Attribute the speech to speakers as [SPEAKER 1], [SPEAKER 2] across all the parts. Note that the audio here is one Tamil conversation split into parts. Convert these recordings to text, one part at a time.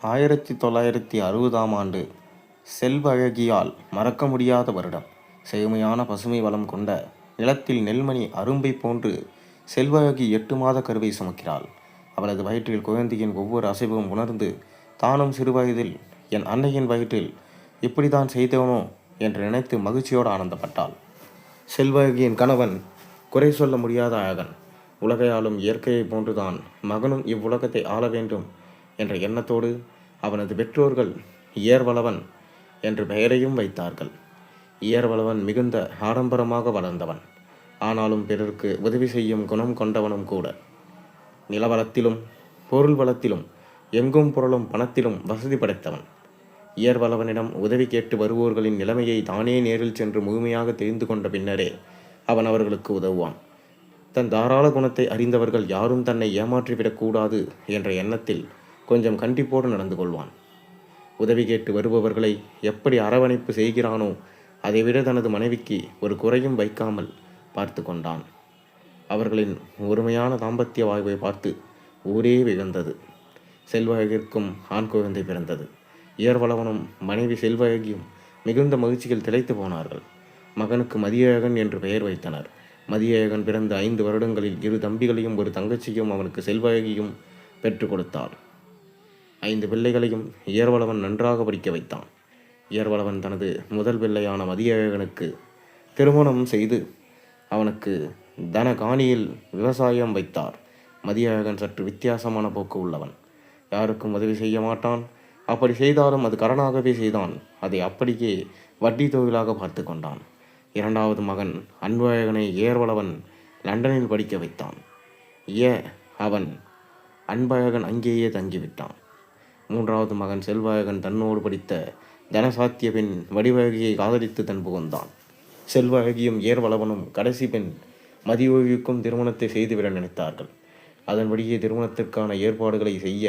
[SPEAKER 1] 1960ஆம் ஆண்டு செல்வழகியால் மறக்க முடியாத வருடம். செழுமையான பசுமை வளம் கொண்ட நிலத்தில் நெல்மணி அரும்பை போன்று செல்வழகி 8 மாத கருவை சுமக்கிறாள். அவளது வயிற்றில் குழந்தையின் ஒவ்வொரு அசைவும் உணர்ந்து தானும் சிறுவயதில் என் அன்னையின் வயிற்றில் இப்படித்தான் செய்தவனோ என்று நினைத்து மகிழ்ச்சியோடு ஆனந்தப்பட்டாள். செல்வழகியின் கணவன் குறை சொல்ல முடியாத அழகன். உலகை ஆளும் இயற்கையைப் போன்றுதான் மகனும் இவ்வுலகத்தை ஆள வேண்டும் என்ற எண்ணத்தோடு அவனது பெற்றோர்கள் இயர்வளவன் என்று பெயரையும் வைத்தார்கள். இயர்வளவன் மிகுந்த ஆடம்பரமாக வளர்ந்தவன். ஆனாலும் பிறருக்கு உதவி செய்யும் குணம் கொண்டவனும் கூட. நிலவளத்திலும் பொருள் வளத்திலும் எங்கும் புரளும் பணத்திலும் வசதி படைத்தவன். இயர்வளவனிடம் உதவி கேட்டு வருவோர்களின் நிலைமையை தானே நேரில் சென்று முழுமையாக தெரிந்து கொண்ட பின்னரே அவன் அவர்களுக்கு உதவுவான். தன் தாராள குணத்தை அறிந்தவர்கள் யாரும் தன்னை ஏமாற்றிவிடக்கூடாது என்ற எண்ணத்தில் கொஞ்சம் கண்டிப்போடு நடந்து கொள்வான். உதவி கேட்டு வருபவர்களை எப்படி அரவணைப்பு செய்கிறானோ அதைவிட தனது மனைவிக்கு ஒரு குறையும் வைக்காமல் பார்த்து கொண்டான். அவர்களின் ஒருமையான தாம்பத்திய வாழ்வை பார்த்து ஊரே வியந்தது. செல்வழகிற்கும் ஆண் குழந்தை பிறந்தது. இயர்வளவனும் மனைவி செல்வழகியும் மிகுந்த மகிழ்ச்சியில் திளைத்து போனார்கள். மகனுக்கு மதியழகன் என்று பெயர் வைத்தனர். மதியழகன் பிறந்த 5 வருடங்களில் 2 தம்பிகளையும் ஒரு தங்கச்சியும் அவனுக்கு செல்வழகியும் பெற்றுக் கொடுத்தாள். 5 பிள்ளைகளையும் இயர்வளவன் நன்றாக படிக்க வைத்தான். இயர்வளவன் தனது முதல் பிள்ளையான மதியழகனுக்கு திருமணம் செய்து அவனுக்கு தன காணியில் விவசாயம் வைத்தார். மதியழகன் சற்று வித்தியாசமான போக்கு உள்ளவன். யாருக்கும் உதவி செய்ய மாட்டான். அப்படி செய்தாலும் அது கடனாகவே செய்தான். அதை அப்படியே வட்டி தொழிலாக பார்த்து கொண்டான். 2வது மகன் அன்பழகனை இயர்வளவன் லண்டனில் படிக்க வைத்தான். அவன் அன்பழகன் அங்கேயே தங்கிவிட்டான். 3வது மகன் செல்வழகன் தன்னோடு படித்த தனசாத்திய பெண் வடிவழகியை காதலித்து தன் புகுந்தான். செல்வழகியும் இயர்வளவனும் கடைசி பெண் மதியழகிக்கும் திருமணத்தை செய்துவிட நினைத்தார்கள். அதன்படியே திருமணத்திற்கான ஏற்பாடுகளை செய்ய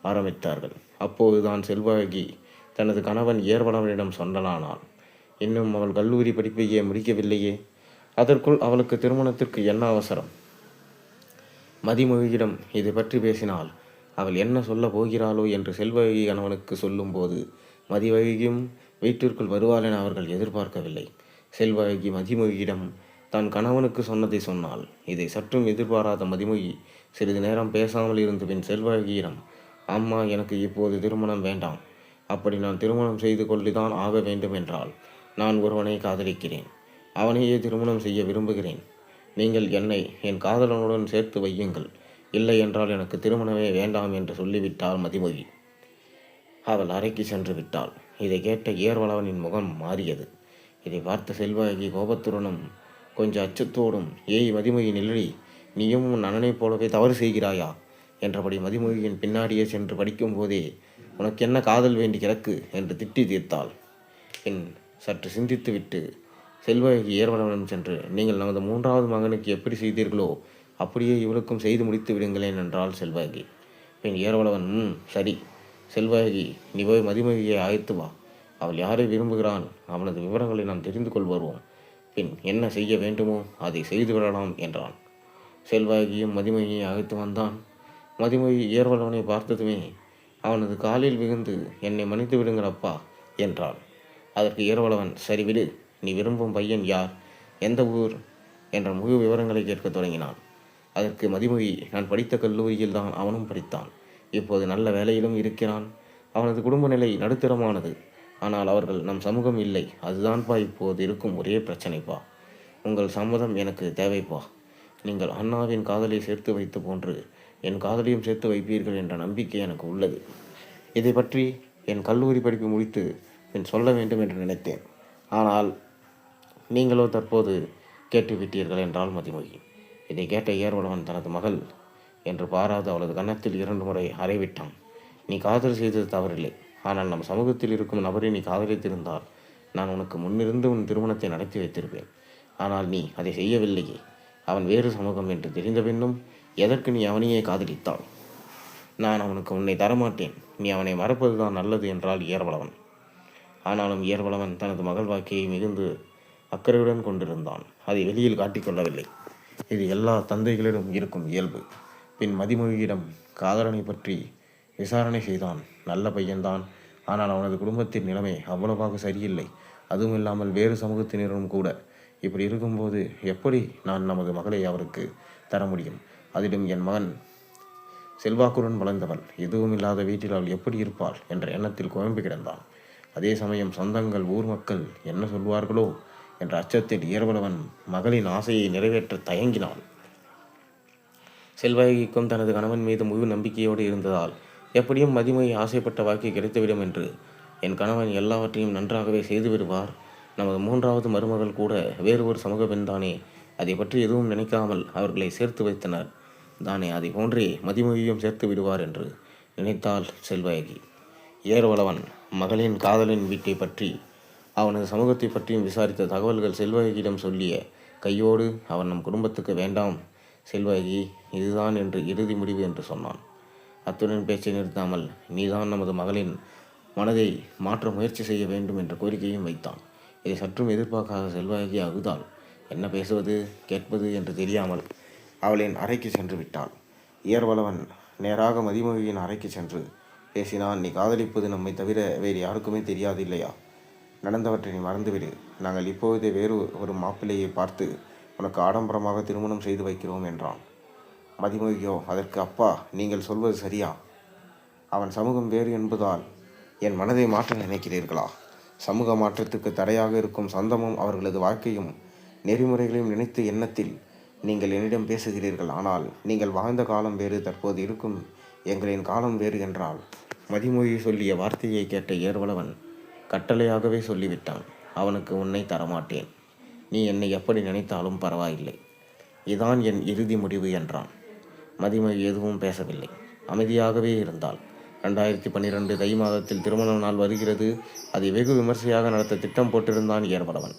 [SPEAKER 1] ஆரம்பித்தார்கள். அப்போதுதான் செல்வழகி தனது கணவன் இயர்வளவனிடம் சொன்னலானாள். இன்னும் அவள் கல்லூரி படிப்பையே முடிக்கவில்லையே, அதற்குள் அவளுக்கு திருமணத்திற்கு என்ன அவசரம்? மதிமொழியிடம் இதை பற்றி பேசினால் அவள் என்ன சொல்ல போகிறாளோ என்று செல்வழகி கணவனுக்கு சொல்லும்போது மதிவழகியும் வீட்டிற்குள் வருவாள் என அவர்கள் எதிர்பார்க்கவில்லை. செல்வழகி மதிமொழியிடம் தான் கணவனுக்கு சொன்னதை சொன்னாள். இதை சற்றும் எதிர்பாராத மதிமொழி சிறிது நேரம் பேசாமல் இருந்து பின் செல்வழகியிடம், அம்மா, எனக்கு இப்போது திருமணம் வேண்டாம். அப்படி நான் திருமணம் செய்து கொண்டுதான் ஆக வேண்டும் என்றால் நான் ஒருவனை காதலிக்கிறேன். அவனையே திருமணம் செய்ய விரும்புகிறேன். நீங்கள் என்னை என் காதலனுடன் சேர்த்து வையுங்கள். இல்லை என்றால் எனக்கு திருமணமே வேண்டாம் என்று சொல்லிவிட்டாள் மதிமொழி. அவள் அறைக்கு சென்று விட்டாள். இதை கேட்ட இயர்வளவனின் முகம் மாறியது. இதை பார்த்த செல்வழகி கோபத்துடனும் கொஞ்சம் அச்சத்தோடும், ஏய் மதிமொழி, நில்லடி, நீயும் உன் அண்ணனைப் போலவே தவறு செய்கிறாயா என்றபடி மதிமொழியின் பின்னாடியே சென்று படிக்கும் போதே, உனக்கு என்ன காதல் வேண்டி கிடக்கு என்று திட்டி தீர்த்தாள். பின் சற்று சிந்தித்துவிட்டு செல்வழகி இயர்வளவனிடம் சென்று, நீங்கள் நமது 3வது மகனுக்கு எப்படி செய்தீர்களோ அப்படியே இவளுக்கும் செய்து முடித்து விடுங்களேன் என்றாள் செல்வழகி. பின் இயர்வளவன், சரி செல்வழகி, நீ போய் மதிமொழியை அழைத்து வா. அவள் யாரை விரும்புகிறான், அவனது விவரங்களை நாம் தெரிந்து கொள்வோம். பின் என்ன செய்ய வேண்டுமோ அதை செய்து விடலாம் என்றான். செல்வழகியும் மதிமொழியை அழைத்து வந்தான். மதிமொழி இயர்வளவனை பார்த்ததுமே அவனது காலில் விழுந்து, என்னை மன்னித்து விடுங்கள் அப்பா என்றாள். அதற்கு இயர்வளவன், சரி விடு, நீ விரும்பும் பையன் யார், எந்த ஊர் என்ற முழு விவரங்களை கேட்க தொடங்கினான். அதற்கு மதிமொழி, நான் படித்த கல்லூரியில் தான் அவனும் படித்தான். இப்போது நல்ல வேலையிலும் இருக்கிறான். அவனது குடும்ப நிலை நடுத்தரமானது. ஆனால் அவர்கள் நம் சமூகம் இல்லை. அதுதான்ப்பா இப்போது இருக்கும் ஒரே பிரச்சனைப்பா. உங்கள் சம்மதம் எனக்கு தேவைப்பா. நீங்கள் அண்ணாவின் காதலை சேர்த்து வைத்து போன்று என் காதலையும் சேர்த்து வைப்பீர்கள் என்ற நம்பிக்கை எனக்கு உள்ளது. இதை பற்றி என் கல்லூரி படிப்பு முடித்து பின் சொல்ல வேண்டும் என்று நினைத்தேன். ஆனால் நீங்களோ தற்போது கேட்டுவிட்டீர்கள் என்றாள் மதிமொழி. இதை கேட்ட இயர்வளவன் தனது மகள் என்று பாராது அவளது கன்னத்தில் 2 முறை அறைவிட்டான். நீ காதல் செய்தது தவறில்லை. ஆனால் நம் சமூகத்தில் இருக்கும் நபரை நீ காதலித்திருந்தால் நான் உனக்கு முன்னிருந்து உன் திருமணத்தை நடத்தி வைத்திருப்பேன். ஆனால் நீ அதை செய்யவில்லையே. அவன் வேறு சமூகம் என்று தெரிந்த பின்னும் எதற்கு நீ அவனையே காதலித்தாள்? நான் அவனுக்கு உன்னை தரமாட்டேன். நீ அவனை மறப்பதுதான் நல்லது என்றால் இயர்வளவன். ஆனாலும் இயர்வளவன் தனது மகள் வாக்கையை மிகுந்து அக்கறையுடன் கொண்டிருந்தான். அதை வெளியில் காட்டிக்கொள்ளவில்லை. இது எல்லா தந்தைகளிடம் இருக்கும் இயல்பு. பின் மதிமொழியிடம் காதலனை பற்றி விசாரணை செய்தான். நல்ல பையன்தான். ஆனால் அவனது குடும்பத்தின் நிலைமை அவ்வளவாக சரியில்லை. அதுவும் இல்லாமல் வேறு சமூகத்தினரும் கூட. இப்படி இருக்கும்போது எப்படி நான் நமது மகளை அவருக்கு தர முடியும்? அதிலும் என் மகன் செல்வாக்குடன் வளர்ந்தவள். எதுவும் இல்லாத வீட்டில் அவள் எப்படி இருப்பாள் என்ற எண்ணத்தில் குழம்பி கிடந்தான். அதே சமயம் சொந்தங்கள், ஊர் மக்கள் என்ன சொல்வார்களோ என்ற அச்சத்தில் ஏர்வலவன் மகளின் ஆசையை நிறைவேற்ற தயங்கினான். செல்வாய்க்கும் தனது கணவன் மீது முழு நம்பிக்கையோடு இருந்ததால் எப்படியும் மதிமொழி ஆசைப்பட்ட வாக்கை கிடைத்துவிடும் என்று, என் கணவன் எல்லாவற்றையும் நன்றாகவே செய்து விடுவார், நமது மூன்றாவது மருமகள் கூட வேறு ஒரு சமூக பெண்தானே, அதை பற்றி எதுவும் நினைக்காமல் அவர்களை சேர்த்து வைத்தனர் தானே, அதை போன்றே மதிமொழியும் சேர்த்து விடுவார் என்று நினைத்தாள் செல்வாயகி. ஏர்வலவன் மகளின் காதலின் வீட்டை பற்றி அவனது சமூகத்தை பற்றியும் விசாரித்த தகவல்கள் செல்வாயகியிடம் சொல்லிய கையோடு, அவன் நம் குடும்பத்துக்கு வேண்டாம் செல்வாயகி, இதுதான் என்று இறுதி முடிவு என்று சொன்னான். அத்துடன் பேச்சை நிறுத்தாமல், நீதான் நமது மகளின் மனதை மாற்ற முயற்சி செய்ய வேண்டும் என்ற கோரிக்கையும் வைத்தான். இதை சற்றும் எதிர்பார்க்காத செல்வாயகி அழுதாள். என்ன பேசுவது கேட்பது என்று தெரியாமல் அவளின் அறைக்கு சென்று விட்டாள். ஏர்வலவன் நேராக மதிமொழியின் அறைக்கு சென்று பேசினான். நீ காதலிப்பது நம்மை தவிர வேறு யாருக்குமே தெரியாது இல்லையா? நடந்தவற்றை நீ மறந்துவிடு. நாங்கள் இப்போதே வேறு ஒரு மாப்பிள்ளையை பார்த்து உனக்கு ஆடம்பரமாக திருமணம் செய்து வைக்கிறோம் என்றான். மதிமொழியோ, அதற்கு அப்பா, நீங்கள் சொல்வது சரியா? அவன் சமூகம் வேறு என்பதால் என் மனதை மாற்ற நினைக்கிறீர்களா? சமூக மாற்றத்துக்கு தடையாக இருக்கும் சொந்தமும் அவர்களது வாழ்க்கையும் நெறிமுறைகளையும் நினைத்து எண்ணத்தில் நீங்கள் என்னிடம் பேசுகிறீர்கள். ஆனால் நீங்கள் வாழ்ந்த காலம் வேறு, தற்போது இருக்கும் எங்களின் காலம் வேறு என்றால். மதிமொழி சொல்லிய வார்த்தையை கேட்ட ஏர்வலவன் கட்டளையாகவே சொல்லிவிட்டான். அவனுக்கு உன்னை தரமாட்டேன். நீ என்னை எப்படி நினைத்தாலும் பரவாயில்லை. இதான் என் இறுதி முடிவு என்றான். மதிமொழி எதுவும் பேசவில்லை. அமைதியாகவே இருந்தாள். 2012 தை மாதத்தில் திருமண நாள் வருகிறது. அதை வெகு விமர்சையாக நடத்த திட்டம் போட்டிருந்தான் ஏர்வலவன்.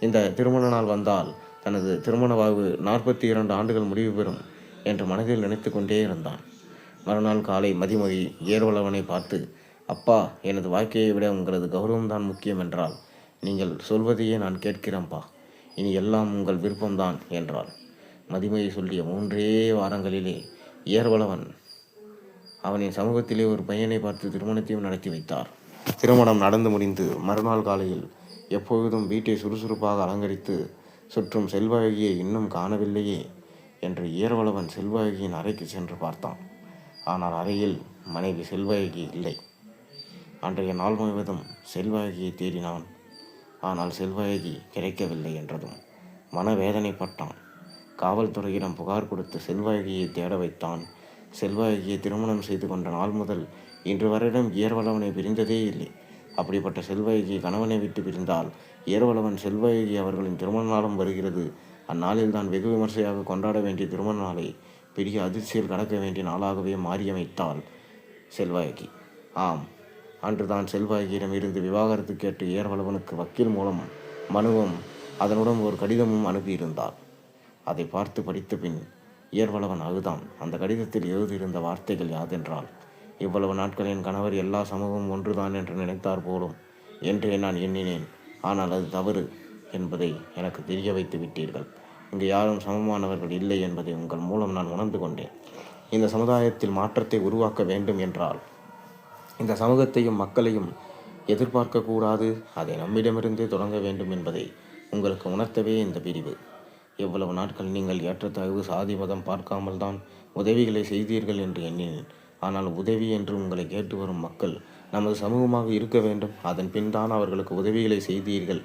[SPEAKER 1] இந்த திருமண நாள் வந்தால் தனது திருமண வாழ்வு 42 ஆண்டுகள் முடிவு பெறும் என்று மனதில் நினைத்து கொண்டே இருந்தான். மறுநாள் காலை மதிமொழி ஏர்வலவனை பார்த்து, அப்பா, எனது வாழ்க்கையை விட உங்களது கௌரவம்தான் முக்கியம் என்றால், நீங்கள் சொல்வதையே நான் கேட்கிறேன்ப்பா, இனி எல்லாம் உங்கள் விருப்பம்தான் என்றாள். மதிமொழி சொல்லிய 3 வாரங்களிலே ஏர்வலவன் அவனின் சமூகத்திலே ஒரு பையனை பார்த்து திருமணத்தையும் நடத்தி வைத்தார். திருமணம் நடந்து முடிந்து மறுநாள் காலையில் எப்பொழுதும் வீட்டை சுறுசுறுப்பாக அலங்கரித்து சுற்றும் செல்வாயகியை இன்னும் காணவில்லையே என்று ஏர்வலவன் செல்வாயகியின் அறைக்கு சென்று பார்த்தான். ஆனால் அறையில் மனைவி செல்வாயகி இல்லை. அன்றைய நாள் முழுவதும் செல்வாயகியை தேடினான். ஆனால் செல்வாயகி கிடைக்கவில்லை என்றதும் மனவேதனைப்பட்டான். காவல்துறையிடம் புகார் கொடுத்து செல்வாயகியை தேட வைத்தான். செல்வாயகியை திருமணம் செய்து கொண்ட நாள் முதல் இன்று வரையிடம் ஏர்வலவனை பிரிந்ததே இல்லை. அப்படிப்பட்ட செல்வாயகி கணவனை விட்டு பிரிந்தால் ஏர்வலவன் செல்வாயகி அவர்களின் திருமண நாளும் வருகிறது. அந்நாளில் தான் வெகு விமர்சையாக கொண்டாட வேண்டிய திருமண நாளை பெரிய அதிர்ச்சியில் கடக்க வேண்டிய நாளாகவே மாறியமைத்தாள் செல்வாயகி. ஆம், அன்றுதான் செல்வாயகியிடம் இருந்து விவாகரத்து கேட்டு ஏர்வலவனுக்கு வக்கீல் மூலம் மனுவும் அதனுடன் ஒரு கடிதமும் அனுப்பியிருந்தார். அதை பார்த்து படித்த பின் ஏர்வலவன் அழுதான். அந்த கடிதத்தில் எழுதியிருந்த வார்த்தைகள் யாதென்றால், இவ்வளவு நாட்கள் என் கணவர் எல்லா சமூகமும் ஒன்றுதான் என்று நினைத்தார் போலும் என்றே நான் எண்ணினேன். ஆனால் அது தவறு என்பதை எனக்கு தெரிய வைத்து விட்டீர்கள். இங்கு யாரும் சமமானவர்கள் இல்லை என்பதை உங்கள் மூலம் நான் உணர்ந்து கொண்டேன். இந்த சமுதாயத்தில் மாற்றத்தை உருவாக்க வேண்டும் என்றால் இந்த சமூகத்தையும் மக்களையும் எதிர்பார்க்கக்கூடாது, அதை நம்மிடமிருந்தே தொடங்க வேண்டும் என்பதை உங்களுக்கு உணர்த்தவே இந்த பிரிவு. எவ்வளவு நாட்கள் நீங்கள் ஏற்றத்தாழ்வு, சாதி, மதம் பார்க்காமல் தான் உதவிகளை செய்தீர்கள் என்று எண்ணினேன். ஆனால் உதவி என்று உங்களை கேட்டு வரும் மக்கள் நமது சமூகமாக இருக்க வேண்டும், அதன் பின் தான் அவர்களுக்கு உதவிகளை செய்தீர்கள்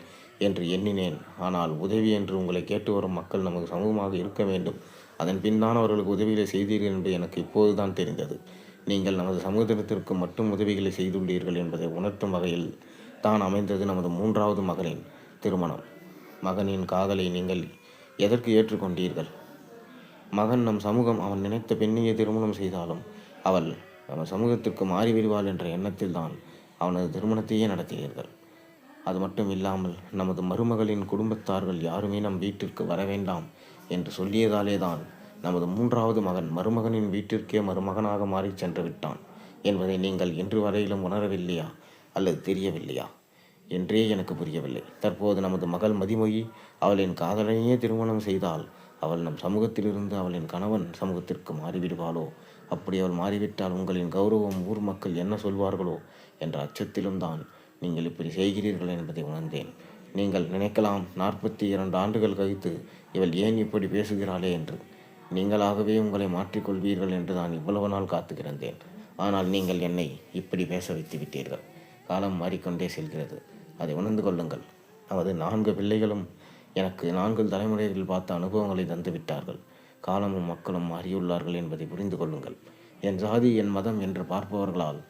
[SPEAKER 1] என்று எண்ணினேன். ஆனால் உதவி என்று உங்களை கேட்டு வரும் மக்கள் நமது சமூகமாக இருக்க வேண்டும், அதன் பின் தான் அவர்களுக்கு உதவிகளை செய்தீர்கள் என்று எனக்கு இப்போது தான் தெரிந்தது. நீங்கள் நமது சமூகத்திற்கு மட்டும் உதவிகளை செய்துள்ளீர்கள் என்பதை உணர்த்தும் வகையில் தான் அமைந்தது நமது 3வது மகளின் திருமணம். மகனின் காதலை நீங்கள் எதற்கு ஏற்றுக்கொண்டீர்கள்? மகன் நம் சமூகம் அவன் நினைத்த பெண்ணையே திருமணம் செய்தாலும் அவள் நம்ம சமூகத்திற்கு மாறிவிடுவாள் என்ற எண்ணத்தில் தான் அவனது திருமணத்தையே நடத்தினீர்கள். அது மட்டும் இல்லாமல் நமது மருமகளின் குடும்பத்தார்கள் யாருமே நம் வீட்டிற்கு வர வேண்டாம் என்று சொல்லியதாலே தான் நமது 3வது மகன் மருமகனின் வீட்டிற்கே மருமகனாக மாறி சென்று விட்டான் என்பதை நீங்கள் இன்று வரையிலும் உணரவில்லையா அல்லது தெரியவில்லையா என்றே எனக்கு புரியவில்லை. தற்போது நமது மகள் மதிமொழி அவளின் காதலனையே திருமணம் செய்தால் அவள் நம் சமூகத்திலிருந்து அவளின் கணவன் சமூகத்திற்கு மாறிவிடுவாளோ அப்படி அவள் மாறிவிட்டால் உங்களின் கௌரவம் ஊர் மக்கள் என்ன சொல்வார்களோ என்ற அச்சத்திலும் தான் நீங்கள் இப்படி செய்கிறீர்கள் என்பதை உணர்ந்தேன். நீங்கள் நினைக்கலாம் 42 ஆண்டுகள் கழித்து இவள் ஏன் இப்படி பேசுகிறாளே என்று. நீங்களாகவே உங்களை மாற்றிக்கொள்வீர்கள் என்று நான் இவ்வளவு நாள் காத்து கிடந்தேன். ஆனால் நீங்கள் என்னை இப்படி பேச வைத்து விட்டீர்கள். காலம் மாறிக்கொண்டே செல்கிறது, அதை உணர்ந்து கொள்ளுங்கள். நமது 4 பிள்ளைகளும் எனக்கு 4 தலைமுறைகள் பார்த்த அனுபவங்களை தந்து விட்டார்கள். காலமும் மக்களும் மாறியுள்ளார்கள் என்பதை புரிந்து கொள்ளுங்கள். என் ஜாதி என் மதம் என்று பார்ப்பவர்களால்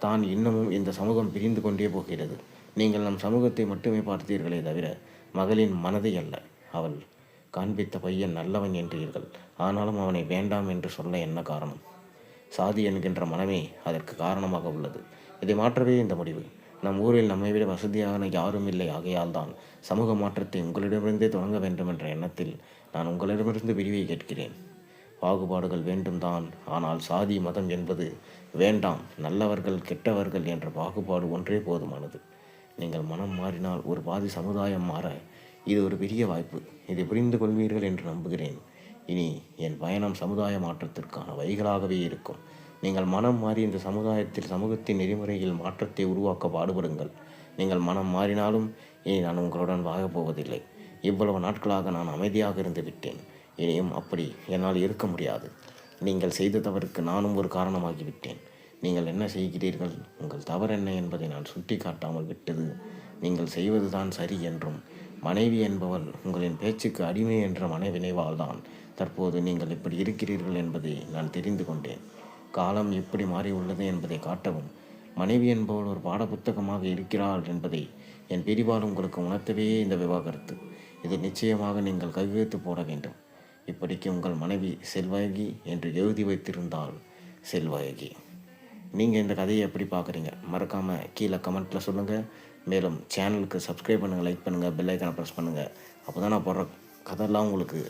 [SPEAKER 1] தான் இன்னமும் இந்த சமூகம் பிரிந்து கொண்டே போகிறது. நீங்கள் நம் சமூகத்தை மட்டுமே பார்த்தீர்களே தவிர மகளின் மனதை அல்ல. அவள் காண்பித்த பையன் நல்லவன் என்றீர்கள், ஆனாலும் அவனை வேண்டாம் என்று சொல்ல என்ன காரணம்? சாதி என்கின்ற மனமே அதற்கு காரணமாக உள்ளது. இதை மாற்றவே இந்த முடிவு. நம் ஊரில் நம்மை விட வசதியான யாரும் இல்லை. ஆகையால் தான் சமூக மாற்றத்தை உங்களிடமிருந்தே தொடங்க வேண்டும் என்ற எண்ணத்தில் நான் உங்களிடமிருந்து விரிவை கேட்கிறேன். பாகுபாடுகள் வேண்டும் தான், ஆனால் சாதி மதம் என்பது வேண்டாம். நல்லவர்கள் கெட்டவர்கள் என்ற பாகுபாடு ஒன்றே போதுமானது. நீங்கள் மனம் மாறினால் ஒரு பாதி சமுதாயம் மாற இது ஒரு பெரிய வாய்ப்பு. இதை புரிந்து கொள்வீர்கள் என்று நம்புகிறேன். இனி என் பயணம் சமுதாய மாற்றத்திற்கான வழிகளாகவே இருக்கும். நீங்கள் மனம் மாறி இந்த சமூகத்தின் நெறிமுறையில் மாற்றத்தை உருவாக்க பாடுபடுங்கள். நீங்கள் மனம் மாறினாலும் இனி நான் உங்களுடன் வாழப் போவதில்லை. இவ்வளவு நாட்களாக நான் அமைதியாக இருந்து விட்டேன். இனியும் அப்படி என்னால் இருக்க முடியாது. நீங்கள் செய்த தவறுக்கு நானும் ஒரு காரணமாகிவிட்டேன். நீங்கள் என்ன செய்கிறீர்கள், உங்கள் தவறு என்ன என்பதை நான் சுட்டி காட்டாமல் விட்டது நீங்கள் செய்வதுதான் சரி என்றும், மனைவி என்பவள் உங்களின் பேச்சுக்கு அடிமை என்ற மனவினைவால் தான் தற்போது நீங்கள் இப்படி இருக்கிறீர்கள் என்பதை நான் தெரிந்து கொண்டேன். காலம் எப்படி மாறி உள்ளது என்பதை காட்டவும், மனைவி என்பவள் ஒரு பாடப்புத்தகமாக இருக்கிறாள் என்பதை என் பிரிவால் உங்களுக்கு உணர்த்தவே இந்த விவாகரத்து. இது நிச்சயமாக நீங்கள் கையெழுத்து போட வேண்டும். இப்படிக்கு உங்கள் மனைவி செல்வழகி என்று எழுதி வைத்திருந்தால் செல்வழகி. நீங்கள் இந்த கதையை எப்படி பார்க்குறீங்க மறக்காமல் கீழே கமெண்ட்டில் சொல்லுங்கள். மேலும் சேனலுக்கு சப்ஸ்கிரைப் பண்ணுங்கள், லைக் பண்ணுங்கள், பெல் ஐக்கானை ப்ரெஸ் பண்ணுங்கள். அப்போ தான் நான் போடுற கதையெல்லாம் உங்களுக்கு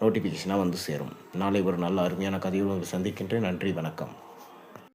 [SPEAKER 1] நோட்டிஃபிகேஷனாக வந்து சேரும். நாளை ஒரு நல்ல அருமையான கதையோடு சந்திக்கின்றேன். நன்றி, வணக்கம்.